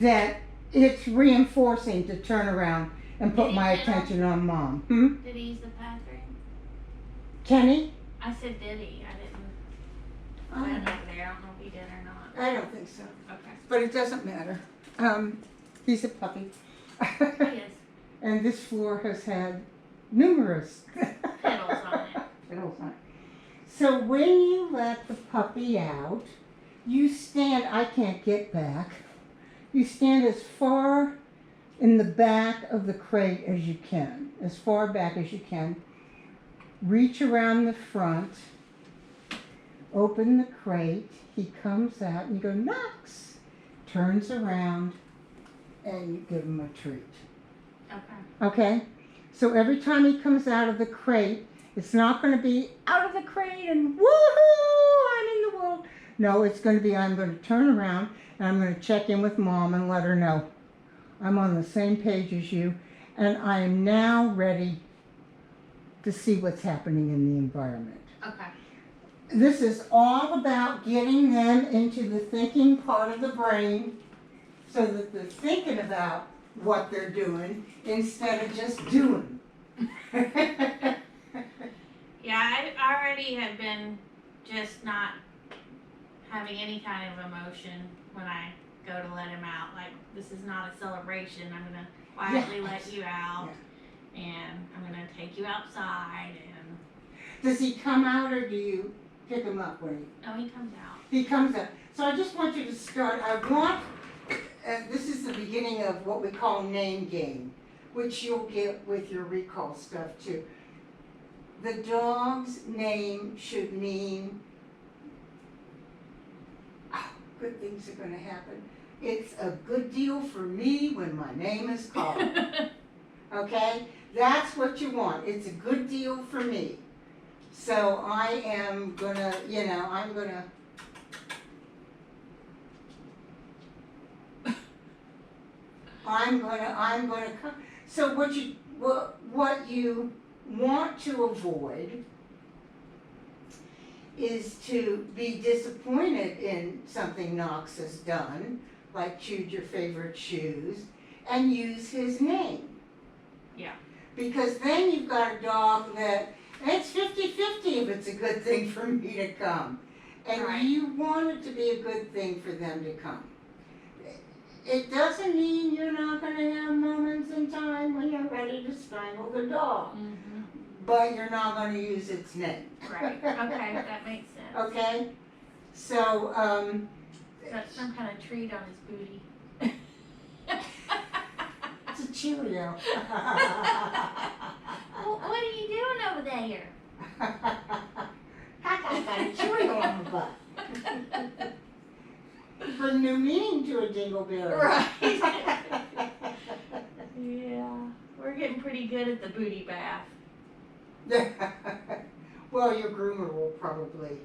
that it's reinforcing to turn around and put my attention on Mom. Did he use the bathroom? Kenny? I said did he? I went over there. I don't know if he did or not. I don't think so. Okay. But it doesn't matter. He's a puppy. He is. And this floor has had numerous Fiddles on it. fiddles on it. So when you let the puppy out, you stand, I can't get back, you stand as far in the back of the crate as you can, as far back as you can. Reach around the front, open the crate, he comes out and you go, Knox! Turns around and you give him a treat. Okay. Okay? So every time he comes out of the crate, it's not going to be out of the crate and woohoo, I'm in the world. No, it's going to be I'm going to turn around and I'm going to check in with Mom and let her know I'm on the same page as you and I am now ready to see what's happening in the environment. Okay. This is all about getting them into the thinking part of the brain so that they're thinking about what they're doing instead of just doing. Yeah, I already have been just not having any kind of emotion when I go to let him out. Like, this is not a celebration. I'm going to quietly let you out, and I'm going to take you outside. And Does he come out or do you pick him up when he... oh, he comes out. He comes out. So I just want you to start. I want... this is the beginning of what we call name game, which you'll get with your recall stuff too. The dog's name should mean, oh, good things are going to happen. It's a good deal for me when my name is called. Okay? That's what you want. It's a good deal for me. So I am going to, you know, I'm going to come. So what you want to avoid is to be disappointed in something Knox has done, like choose your favorite shoes, and use his name. Yeah. Because then you've got a dog that, it's 50-50 if it's a good thing for me to come. And right. You want it to be a good thing for them to come. It doesn't mean you're not going to have moments in time when you're ready to strangle the dog. Mm-hmm. But you're not going to use its name. Right. Okay, that makes sense. Okay? So, Got some kind of treat on his booty. it's a Cheerio. Well, what are you doing over there? I got a Cheerio on the butt. Bring new meaning to a dingleberry. Right. Yeah. We're getting pretty good at the booty bath. Well, your groomer will probably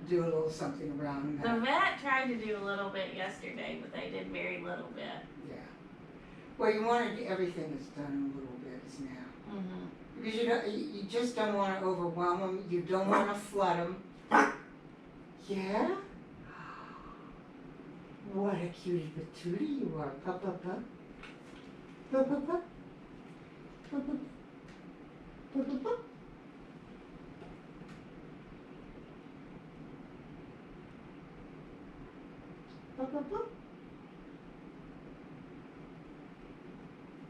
do a little something around that. The vet tried to do a little bit yesterday, but they did very little bit. Yeah. Well, you want to, everything is done in little bits now. Mm-hmm. Because you just don't want to overwhelm them. You don't want to flood them. Yeah? What a cutie patootie you are. Pup, pup, pup. Pup, pup, pup. Pup, pup. Pup, pup, pup. Pup, pup, pup.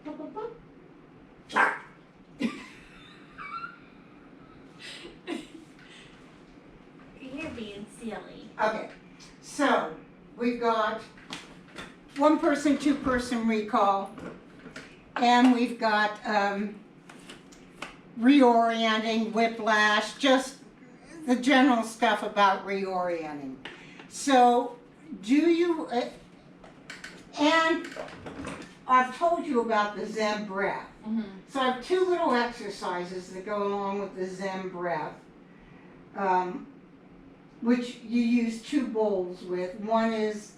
Pup, pup, pup. You're being silly. Okay, so we've got one person, two person recall, and we've got reorienting, whiplash, just the general stuff about reorienting. So do you, and I've told you about the Zen breath. Mm-hmm. So I have two little exercises that go along with the Zen breath, which you use two bowls with. One is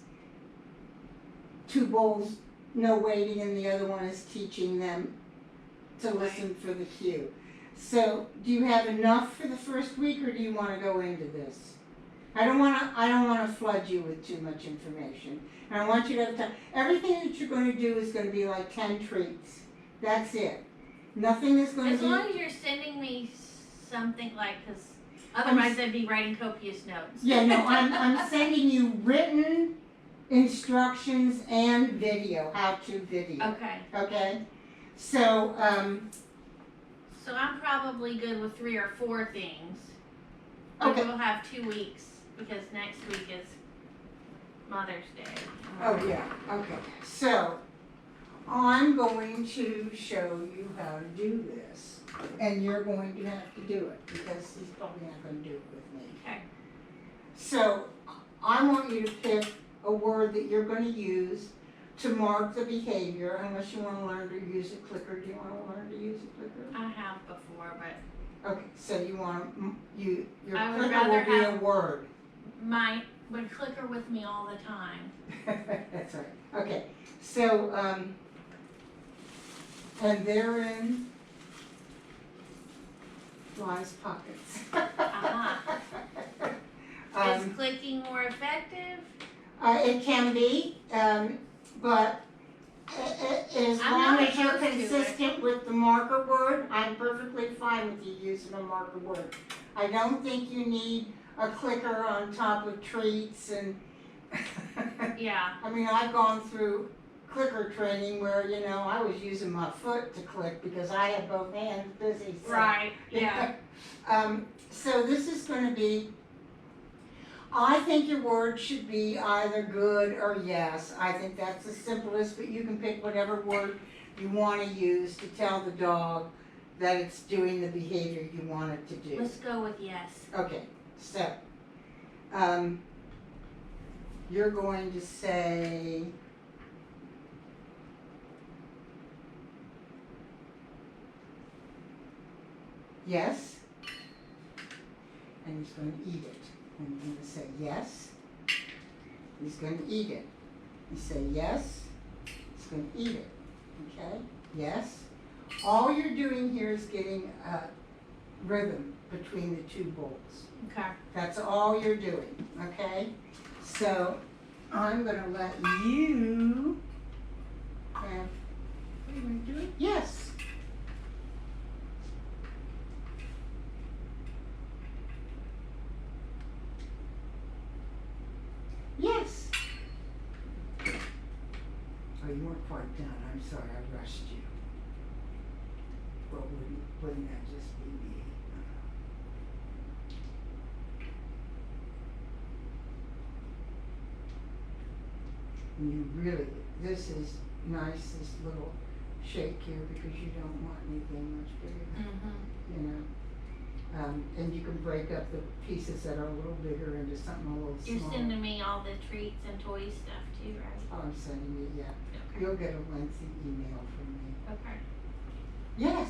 two bowls, no waiting, and the other one is teaching them to listen for the cue. So do you have enough for the first week, or do you want to go into this? I don't wanna flood you with too much information. And I want you to have time. Everything that you're gonna do is gonna be like 10 treats. That's it. Nothing is gonna As be. long as you're sending me something like, cause otherwise I'd be writing copious notes. Yeah, no, I'm sending you written instructions and video, how-to video. Okay, Okay? So, so I'm probably good with 3 or 4 things. Okay. We'll have 2 weeks, because next week is Mother's Day. oh yeah, okay. So, I'm going to show you how to do this. And you're going to have to do it, because he's probably not going to do it with me. Okay. So, I want you to pick a word that you're going to use to mark the behavior, unless you want to learn to use a clicker. Do you want to learn to use a clicker? I have before, but Okay, so you want to, your I would clicker rather will be a have- word. my would clicker with me all the time. That's right. Okay, so, and therein lies pockets. Aha. Is clicking more effective? It can be, but as I'm long not as you're opposed to it. consistent with the marker word, I'm perfectly fine with you using a marker word. I don't think you need a clicker on top of treats and, Yeah. I mean, I've gone through clicker training where, you know, I was using my foot to click because I had both hands busy. So. Right. Yeah. So this is going to be, I think your word should be either good or yes. I think that's the simplest, but you can pick whatever word you want to use to tell the dog that it's doing the behavior you want it to do. Let's go with yes. Okay, so you're going to say yes, and he's going to eat it. And you're going to say yes, he's going to eat it. You say yes, he's going to eat it. Okay, yes. All you're doing here is getting a rhythm between the two bowls. Okay. That's all you're doing, okay? So I'm going to let you have, what are you going to do? Yes. Yes. Oh, you weren't quite done. I'm sorry, I rushed you. Well, wouldn't that just be me? And you really, this is nice, this little shake here, because you don't want anything much bigger, Mm-hmm. you know? And you can break up the pieces that are a little bigger into something a little You're smaller. sending me all the treats and toy stuff too, right? Oh, I'm sending you, yeah. Okay. You'll get a lengthy email from me. Okay. Yes.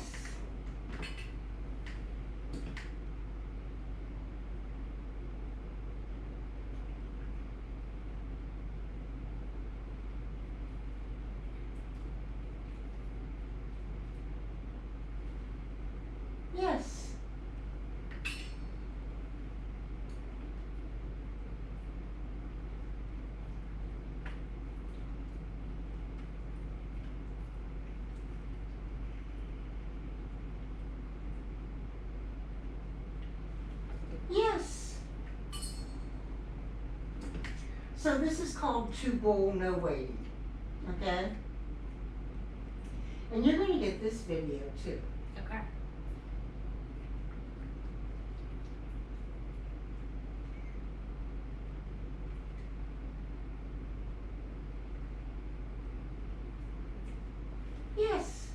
Yes. Yes. So this is called 2-bowl, no waiting, okay? And you're going to get this video too. Okay. Yes.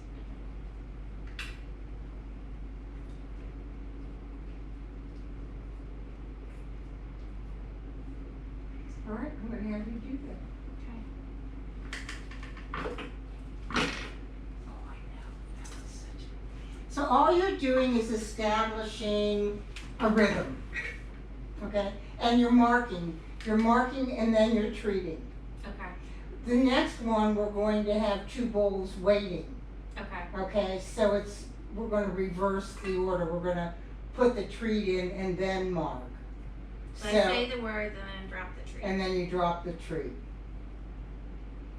All right, I'm going to have you do that. Okay. Oh, I know. That was such a... So all you're doing is establishing a rhythm, okay? And you're marking and then you're treating. Okay. The next one, we're going to have 2 bowls waiting, Okay. okay? So we're going to reverse the order. We're going to put the treat in and then mark. So I say the words and then drop the treat. and then you drop the treat.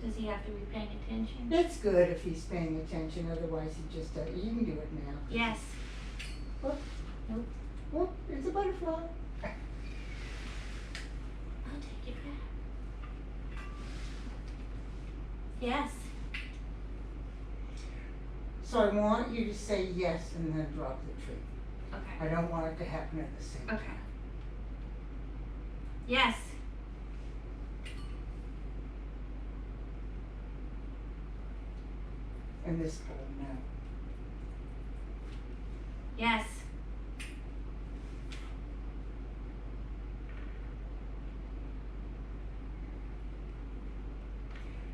Does he have to be paying attention? It's good if he's paying attention, otherwise he just, you can do it now. Yes. Oh, there's a butterfly. I'll take it back. Yes. So I want you to say yes and then drop the treat. Okay. I don't want it to happen at the same time. Okay. Yes. And this bowl now. Yes.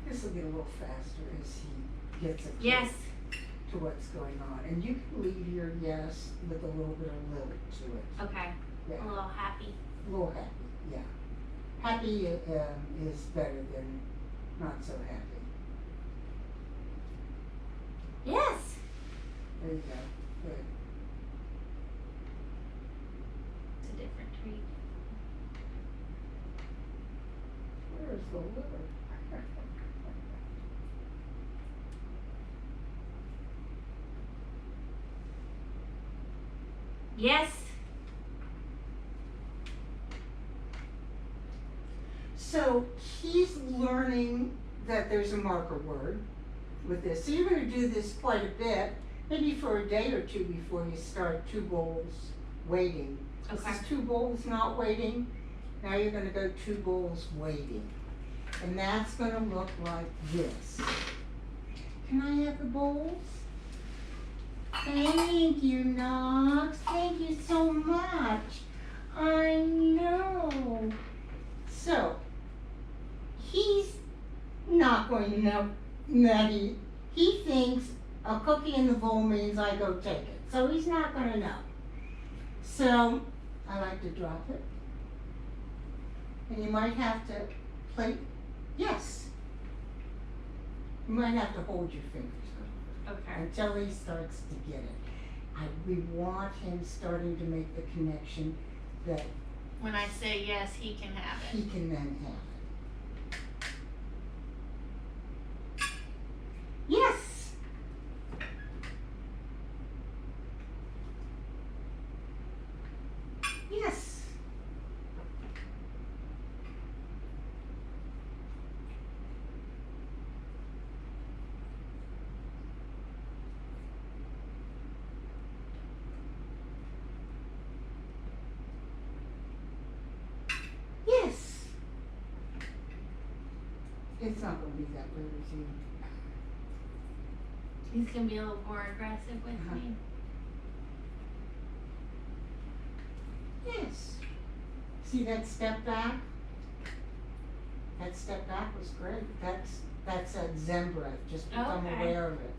This will get a little faster as he gets it Yes. to what's going on. And you can leave your yes with a little bit of lilt to it. Okay. Yeah. A little happy. A little happy, yeah. Happy is better than not so happy. Yes. There you go. Good. It's a different treat. Where's the liver? Yes. So he's learning that there's a marker word with this. So you're going to do this quite a bit, maybe for a day or two before you start 2 bowls waiting. Okay. This is 2 bowls not waiting. Now you're going to go 2 bowls waiting. And that's going to look like this. Can I have the bowls? Thank you, Knox. Thank you so much. I know. So, he's not going to know that he thinks a cookie in the bowl means I go take it. So he's not going to know. So, I like to drop it. And you might have to play, yes. You might have to hold your fingers Okay. until he starts to get it. We want him starting to make the connection that When I say yes, he can have it. he can then have it. Yes! Yes! Yes! It's not going to be that weird as you. He's gonna be a little more aggressive with Uh-huh. me. Yes. See that step back? That step back was great. That's a Zen breath. Just become Okay. aware of it.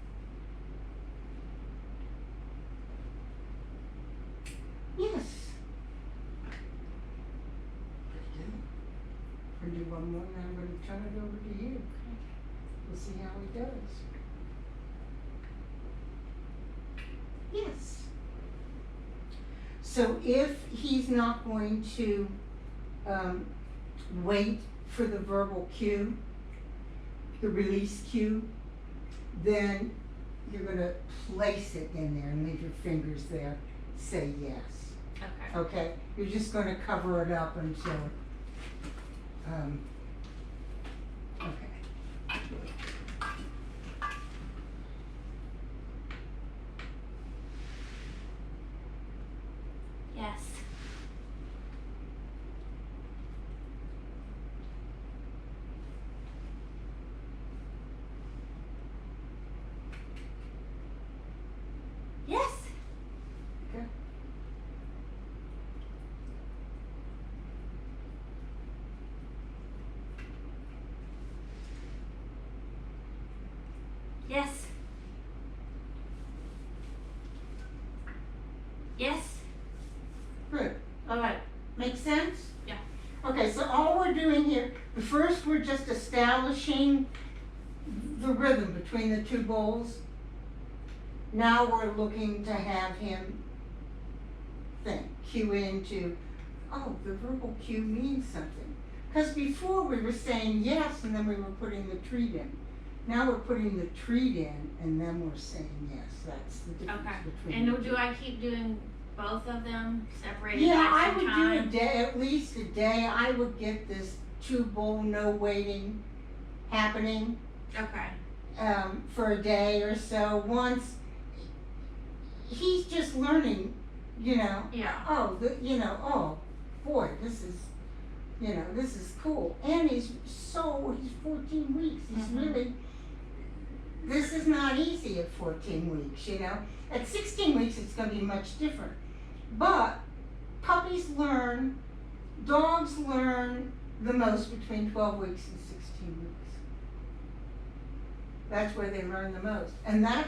Yes. Pretty good. We're gonna do one more, and then I'm gonna turn it over to you. We'll see how he does. Yes. So if he's not going to wait for the verbal cue, the release cue, then you're going to place it in there and leave your fingers there. Say yes. Okay. Okay? You're just going to cover it up until. Okay. Yes. Yes. Okay. Yes. Yes. Good. All right. Make sense? Yeah. Okay, so all we're doing here, first we're just establishing the rhythm between the 2 bowls. Now we're looking to have him think, cue into oh, the verbal cue means something. Because before we were saying yes and then we were putting the treat in. Now we're putting the treat in and then we're saying yes. That's the difference Okay. between And the do two. I keep doing both of them separated Yeah, by I some would time? do a day, at least a day. I would get this 2-bowl, no waiting happening Okay. for a day or so. Once he's just learning, you know, Yeah. oh, oh, boy, this is, this is cool. And he's 14 weeks. He's Mhm. really, this is not easy at 14 weeks, At 16 weeks, it's going to be much different. But puppies learn, dogs learn the most between 12 weeks and 16 weeks. That's where they learn the most. And that's